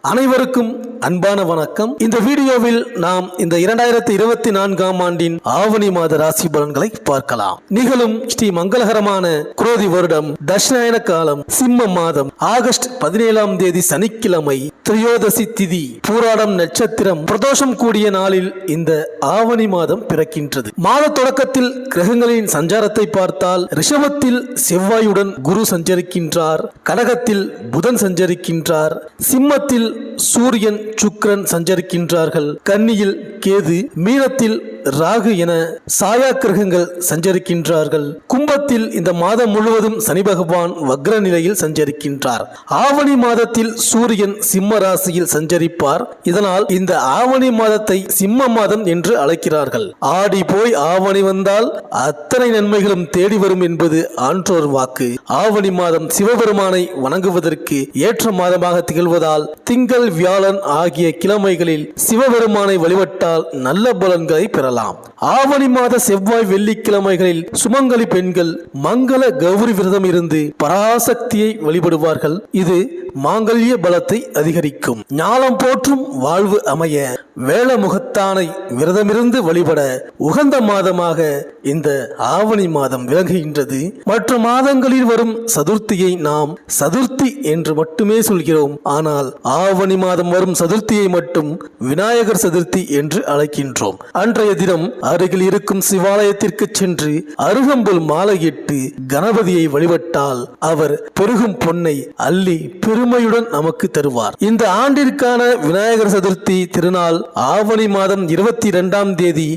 அனைவருக்கும் அன்பான வணக்கம். இந்த வீடியோவில் நாம் இந்த 2024ஆம் ஆண்டின் ஆவணி மாத ராசி பலன்களை பார்க்கலாம். நிகழும் ஸ்ரீ மங்களகரமான குரோதி வருடம் தட்சிணாயன காலம் சிம்ம மாதம் ஆகஸ்ட் 17ஆம் தேதி சனிக்கிழமை திரையோதசி திதி பூராடம் நட்சத்திரம் பிரதோஷம் கூடிய நாளில் இந்த ஆவணி மாதம் பிறக்கின்றது. மாத தொடக்கத்தில் கிரகங்களின் சஞ்சாரத்தை பார்த்தால் ரிஷபத்தில் செவ்வாயுடன் குரு சஞ்சரிக்கின்றார், கடகத்தில் புதன் சஞ்சரிக்கின்றார், சிம்மத்தில் சூரியன் சுக்கிரன் சஞ்சரிக்கின்றார்கள், கன்னியில் கேது, மீனத்தில் ராகு என சாயா கிரகங்கள் சஞ்சரிக்கின்றார்கள். கும்பத்தில் இந்த மாதம் முழுவதும் சனி பகவான் வக்ர நிலையில் சஞ்சரிக்கின்றார். ஆவணி மாதத்தில் சூரியன் சிம்ம ராசியில் சஞ்சரிப்பார். இதனால் இந்த ஆவணி மாதத்தை சிம்ம மாதம் என்று அழைக்கிறார்கள். ஆடி போய் ஆவணி வந்தால் அத்தனை நன்மைகளும் தேடி வரும் என்பது ஆன்றோர் வாக்கு. ஆவணி மாதம் சிவபெருமானை வணங்குவதற்கு ஏற்ற மாதமாக திகழ்வதால் திங்கள் வியாழன் ஆகிய கிழமைகளில் சிவபெருமானை வழிபட்டால் நல்ல பலன்களை பெறலாம். ஆவணி மாத செவ்வாய் வெள்ளிக்கிழமைகளில் சுமங்கலி பெண்கள் மங்கள கௌரி விரதம் இருந்து பராசக்தியை வழிபடுவார்கள். இது மாங்கல்ய பலத்தை அதிகரிக்கும். ஞானம் போற்றும் வாழ்வு அமைய வேளமுகத்தானை விரதமிருந்து வழிபட உகந்த மாதமாக இந்த ஆவணி மாதம் விளங்குகின்றது. மற்ற மாதங்களில் வரும் சதுர்த்தியை நாம் சதுர்த்தி என்று மட்டுமே சொல்கிறோம். ஆனால் ஆவணி மாதம் வரும் சதுர்த்தியை மட்டும் விநாயகர் சதுர்த்தி என்று அழைக்கின்றோம். அன்றைய தினம் அருகில் இருக்கும் சிவாலயத்திற்கு சென்று அருகம்புல் மாலையிட்டு கணபதியை வழிபட்டால் அவர் பெருகும் பொன்னை அள்ளி பெருமையுடன் நமக்கு தருவார். இந்த ஆண்டிற்கான விநாயகர் சதுர்த்தி திருநாள் ஆவணி மாதம் 22ஆம் தேதி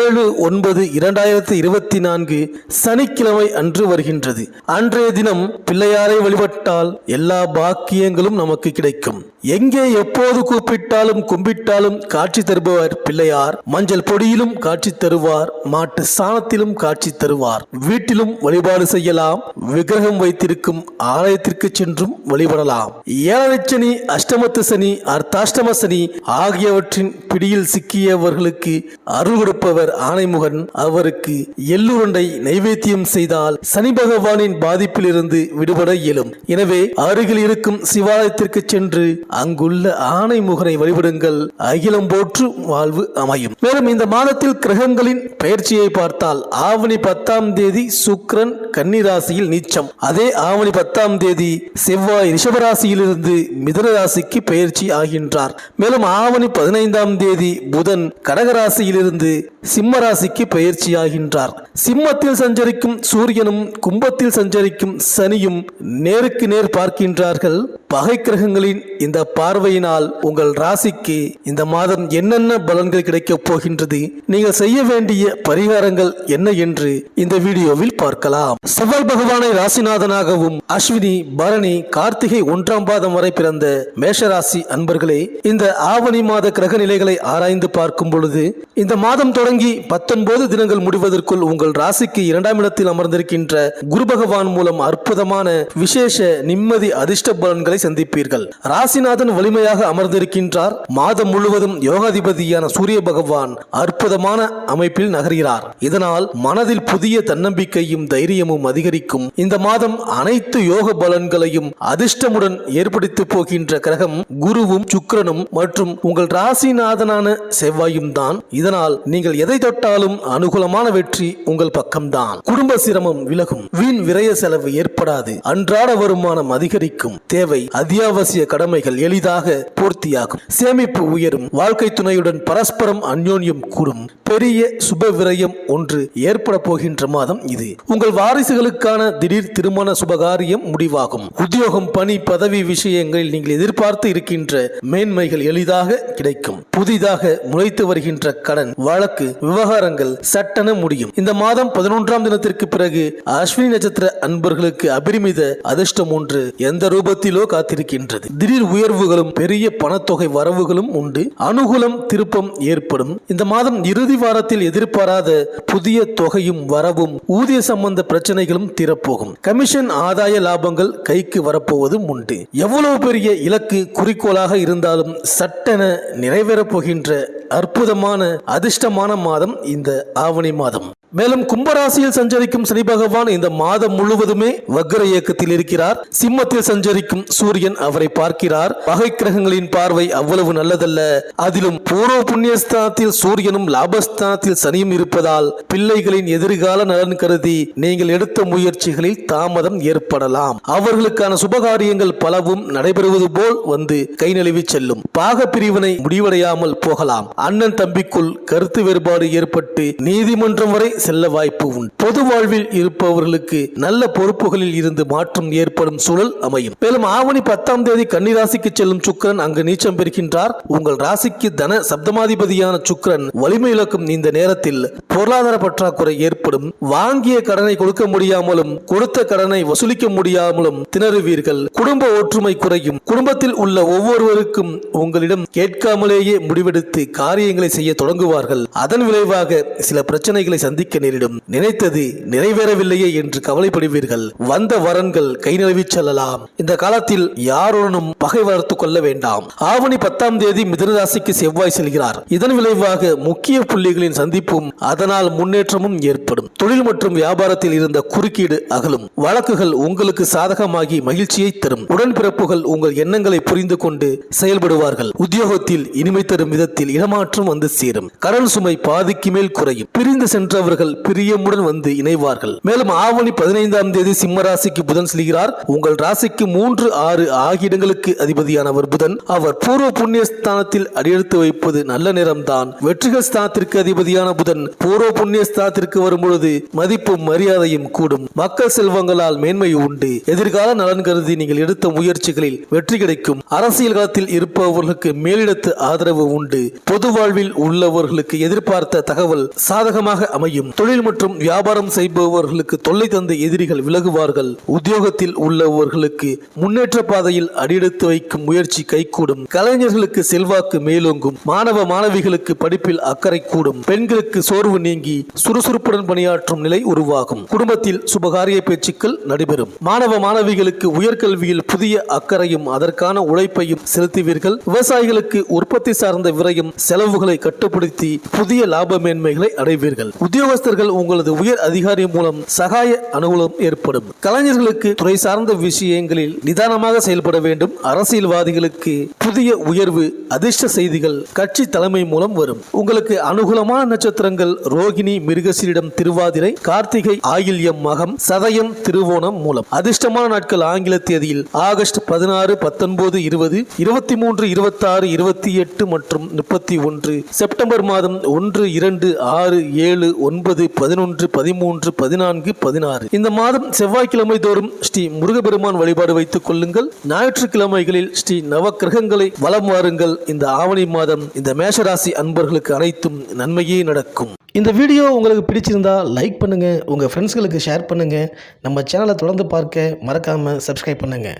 7/9/2024 சனிக்கிழமை அன்று வருகின்றது. அன்றைய தினம் பிள்ளையாரை வழிபட்டால் எல்லா பாக்கியங்களும் நமக்கு கிடைக்கும். எங்கே எப்போது கூப்பிட்டாலும் கும்பிட்டாலும் காட்சி தருபவர் பிள்ளையார். மஞ்சள் பொடியிலும் காட்சி தருவார், மாட்டு சாணத்திலும் காட்சி தருவார். வீட்டிலும் வழிபாடு செய்யலாம். விக்கிரகம் வைத்திருக்கும் ஆலயத்திற்கு சென்றும் வழிபடலாம். ஏழரை சனி, அஷ்டமத்து சனி, அர்த்தாஷ்டம சனி ஆகியவற்றின் பிடியில் சிக்கியவர்களுக்கு அருள் கொடுப்பவர் ஆணைமுகன். அவருக்கு எள்ளுருண்டை நைவேத்தியம் செய்தால் சனி பகவானின் பாதிப்பிலிருந்து விடுபட இயலும். எனவே அருகில் இருக்கும் சிவாலயத்திற்கு சென்று அங்குள்ள ஆணைமுகனை வழிபடுங்கள். அகிலம் போற்று வாழ்வு அமையும். மேலும் இந்த மாதத்தில் கிரகங்களின் பெயர்ச்சியை பார்த்தால் ஆவணி 10ஆம் தேதி சுக்கிரன் கன்னி ராசியில் நீச்சம். அதே ஆவணி 10ஆம் தேதி செவ்வாய் ரிஷபராசியிலிருந்து மிதுன ராசிக்கு பெயர்ச்சி ஆகின்றார். மேலும் ஆவணி 15ஆம் தேதி புதன் கடகராசியிலிருந்து சிம்ம ராசிக்கு பெயர்ச்சி ஆகின்றார். சிம்மத்தில் சஞ்சரிக்கும் சூரியனும் கும்பத்தில் சஞ்சரிக்கும் சனியும் நேருக்கு நேர் பார்க்கின்றார்கள். பகை கிரகங்களின் இந்த பார்வையினால் உங்கள் ராசிக்கு இந்த மாதம் என்னென்ன பலன்கள் கிடைக்கப் போகின்றது, நீங்கள் செய்ய வேண்டிய பரிகாரங்கள் என்ன என்று இந்த வீடியோவில் பார்க்கலாம். செவ்வாய் பகவானை ராசிநாதனாகவும் அஸ்வினி பரணி கார்த்திகை 1ஆம் பாதம் வரை பிறந்த மேஷராசி அன்பர்களே, இந்த ஆவணி மாத கிரக நிலைகளை ஆராய்ந்து பார்க்கும் பொழுது இந்த மாதம் தொடங்கி 19 தினங்கள் முடிவதற்குள் உங்கள் ராசிக்கு 2ஆம் இடத்தில் அமர்ந்திருக்கின்ற குரு பகவான் மூலம் அற்புதமான விசேஷ நிம்மதி அதிர்ஷ்ட பலன்களை சந்திப்பீர்கள். ராசிநாதன் வலிமையாக அமர்ந்திருக்கின்றார். மாதம் முழுவதும் யோகாதிபதியான சூரிய பகவான் அற்புதமான அமைப்பில் நகர்கிறார். இதனால் மனதில் புதிய தன்னம்பிக்கையும் தைரியமும் அதிகரிக்கும். இந்த மாதம் அனைத்து யோக பலன்களையும் அதிர்ஷ்டமுடன் ஏற்படுத்தி போகின்ற கிரகம் குருவும் சுக்கிரனும் மற்றும் உங்கள் ராசிநாதனான செவ்வாயும் தான். இதனால் நீங்கள் எதை தொட்டாலும் அனுகூலமான வெற்றி உங்கள் பக்கம்தான். குடும்ப சிரமம் விலகும். வீண் விரய செலவு ஏற்படாது. அன்றாட வருமானம் அதிகரிக்கும். தேவை அத்தியாவசிய கடமைகள் எளிதாக பூர்த்தியாகும். சேமிப்பு உயரும். வாழ்க்கை துணையுடன் பரஸ்பரம் அந்யோன்யம் கூடும். பெரிய சுப விரயம் ஒன்று ஏற்பட போகின்ற மாதம் இது. உங்கள் வாரிசுகளுக்கான திடீர் திருமண சுபகாரியம் முடிவாகும். உத்தியோகம், பணி, பதவி விஷயங்களில் நீங்கள் எதிர்பார்த்து இருக்கின்ற மேன்மைகள் எளிதாக கிடைக்கும். புதிதாக முளைத்து வருகின்ற கடன், வழக்கு, விவகாரங்கள் சட்டென முடியும். இந்த மாதம் 11ஆம் தினத்திற்கு பிறகு அஸ்வினி நட்சத்திர அன்பர்களுக்கு அபரிமித அதிர்ஷ்டம் ஒன்று எந்த ரூபத்திலோ காத்திருக்கின்றது. திடீர் உயர்வுகளும் பெரிய பணத்தொகை வரவுகளும் உண்டு. அனுகூலம், திருப்பம் ஏற்படும். இந்த மாதம் இறுதி வாரத்தில் எதிர்பாராத புதிய தொகையும் வரவும், ஊதிய சம்பந்த பிரச்சனைகளும் தீரப்போகும். கமிஷன் ஆதாய லாபங்கள் கைக்கு வரப்போவதும் உண்டு. எவ்வளவு பெரிய இலக்கு குறிக்கோளாக இருந்தாலும் சட்டென நிறைவேறப் போகின்ற அற்புதமான அதிர்ஷ்டமான மாதம் இந்த ஆவணி மாதம். மேலும் கும்பராசியில் சஞ்சரிக்கும் சனி பகவான் இந்த மாதம் முழுவதுமே வக்ர இயக்கத்தில் இருக்கிறார். சிம்மத்தில் சஞ்சரிக்கும் சூரியன் அவரை பார்க்கிறார். வகை கிரகங்களின் பார்வை அவ்வளவு நல்லதல்ல. அதிலும் பூர்வ புண்ணியஸ்தானத்தில் சூரியனும் லாபஸ்தானத்தில் சனியும் இருப்பதால் பிள்ளைகளின் எதிர்கால நலன் கருதி நீங்கள் எடுத்த முயற்சிகளில் தாமதம் ஏற்படலாம். அவர்களுக்கான சுபகாரியங்கள் பலவும் நடைபெறுவது போல் வந்து கை நழுவி செல்லும். பாக பிரிவினை முடிவடையாமல் போகலாம். அண்ணன் தம்பிக்குள் கருத்து வேறுபாடு ஏற்பட்டு நீதிமன்றம் வரை செல்ல வாய்ப்பு உண்டு. பொது வாழ்வில் இருப்பவர்களுக்கு நல்ல பொறுப்புகளில் இருந்து மாற்றம் ஏற்படும் சூழல் அமையும். மேலும் ஆவணி 10ஆம் தேதி கன்னிராசிக்கு செல்லும் சுக்கிரன் அங்கு நீச்சம் பெறுகின்றார். உங்கள் ராசிக்கு தன சப்தமாதிபதியான சுக்கிரன் வலிமை இழக்கும் இந்த நேரத்தில் பொருளாதார பற்றாக்குறை ஏற்படும். வாங்கிய கடனை கொடுக்க முடியாமலும் கொடுத்த கடனை வசூலிக்க முடியாமலும் திணறுவீர்கள். குடும்ப ஒற்றுமை குறையும். குடும்பத்தில் உள்ள ஒவ்வொருவருக்கும் உங்களிடம் கேட்காமலேயே முடிவெடுத்து காரியங்களை செய்ய தொடங்குவார்கள். அதன் விளைவாக சில பிரச்சனைகளை சந்திக்க நேரிடும். நினைத்தது நிறைவேறவில்லையே என்று கவலைப்படுவீர்கள். வந்த வரன்கள் கை நழுவி செல்லலாம். இந்த காலத்தில் யாருடனும் பகை வளர்த்துக் கொள்ள வேண்டாம். ஆவணி 10ஆம் தேதி மிதுன ராசிக்கு செவ்வாய் செல்கிறார். இதன் விளைவாக முக்கிய புள்ளிகளின் சந்திப்பும் அதனால் முன்னேற்றமும் ஏற்படும். தொழில் மற்றும் வியாபாரத்தில் இருந்த குறுக்கீடு அகலும். வழக்குகள் உங்களுக்கு சாதகமாகி மகிழ்ச்சியை தரும். உடன்பிறப்புகள் உங்கள் எண்ணங்களை புரிந்து கொண்டு செயல்படுவார்கள். உத்தியோகத்தில் இனிமை தரும் விதத்தில் இடமாற்றம் வந்து சேரும். கடன் சுமை பாதிக்கு மேல் குறையும். பிரிந்து சென்றவர்கள் பிரியமுடன் வந்து இணைவார்கள். மேலும் ஆவணி 15ஆம் தேதி சிம்ம ராசிக்கு புதன் செல்கிறார். உங்கள் ராசிக்கு 3, 6 ஆகிய இடங்களுக்கு அதிபதியானவர் புதன். அவர் பூர்வ புண்ணிய ஸ்தானத்தில் அடியெடுத்து வைப்பது நல்ல நேரம்தான். வெற்றிகள் ஸ்தானத்திற்கு அதிபதியான புதன் பூர்வ புண்ணிய ஸ்தானத்திற்கு வரும்பொழுது மதிப்பும் மரியாதையும் கூடும். மக்கள் செல்வங்களால் மேன்மை உண்டு. எதிர்கால நலன் கருதி நீங்கள் எடுத்த முயற்சிகளில் வெற்றி கிடைக்கும். அரசியல் களத்தில் இருப்பவர்களுக்கு மேலிடத்து ஆதரவு உண்டு. பொது வாழ்வில் உள்ளவர்களுக்கு எதிர்பார்த்த தகவல் சாதகமாக அமையும். தொழில் மற்றும் வியாபாரம் செய்பவர்களுக்கு தொல்லை தந்த எதிரிகள் விலகுவார்கள். உத்தியோகத்தில் உள்ளவர்களுக்கு முன்னேற்ற பாதையில் அடியெடுத்து வைக்கும் முயற்சி கைகூடும். கலைஞர்களுக்கு செல்வாக்கு மேலோங்கும். மாணவ மாணவிகளுக்கு படிப்பில் அக்கறை கூடும். பெண்களுக்கு சோர்வு நீங்கி சுறுசுறுப்புடன் பணியாற்றும் நிலை உருவாகும். குடும்பத்தில் சுபகாரிய பேச்சுக்கள் நடைபெறும். மாணவ மாணவிகளுக்கு உயர்கல்வியில் புதிய அக்கறையும் அதற்கான உழைப்பையும் செலுத்துவீர்கள். விவசாயிகளுக்கு உற்பத்தி சார்ந்த விரயம் செலவுகளை கட்டுப்படுத்தி புதிய லாப மேன்மைகளை அடைவீர்கள். உத்தியோகஸ்தர்கள் உங்களது உயர் அதிகாரி மூலம் சகாய அனுகூலம் ஏற்படும். கலைஞர்களுக்கு துறை சார்ந்த விஷயங்களில் நிதானமாக செயல்பட வேண்டும். அரசியல்வாதிகளுக்கு புதிய உயர்வு அதிர்ஷ்ட செய்திகள் கட்சி தலைமை மூலம் வரும். உங்களுக்கு அனுகூலமான நட்சத்திரங்கள் ரோகிணி, மிருகசீரிடம், திருவாதிரை, கார்த்திகை, ஆயில்யம், மகம், சதயம், திருவோணம் மூலம். அதிர்ஷ்டமான நாட்கள் ஆங்கில தேதியில் ஆகஸ்ட் 16, 19, 20, 23, 26, 28 மற்றும் 31. செப்டம்பர் மாதம் 1, 2, 6, 7, 9, 11, 13, 14, 16. இந்த மாதம் செவ்வாய்க்கிழமை தோறும் ஸ்ரீ முருகப்பெருமான் வழிபாடு வைத்துக் கொள்ளுங்கள். ஞாயிற்றுக்கிழமைகளில் ஸ்ரீ நவக்கிரகங்களை வலம் வாருங்கள். இந்த ஆவணி மாதம் இந்த மேஷராசி அன்பர்களுக்கு அனைத்தும் நன்மையே நடக்கும். இந்த வீடியோ உங்களுக்கு பிடிச்சிருந்தா லைக் பண்ணுங்க, உங்க ஃப்ரெண்ட்ஸ்களுக்கு ஷேர் பண்ணுங்க. நம்ம சேனலை தொடர்ந்து பார்க்க மறக்காம சப்ஸ்கிரைப் பண்ணுங்க.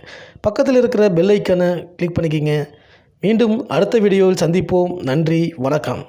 பக்கத்தில் இருக்கிற பெல் ஐக்கானை கிளிக் பண்ணிக்கிங்க. மீண்டும் அடுத்த வீடியோவில் சந்திப்போம். நன்றி, வணக்கம்.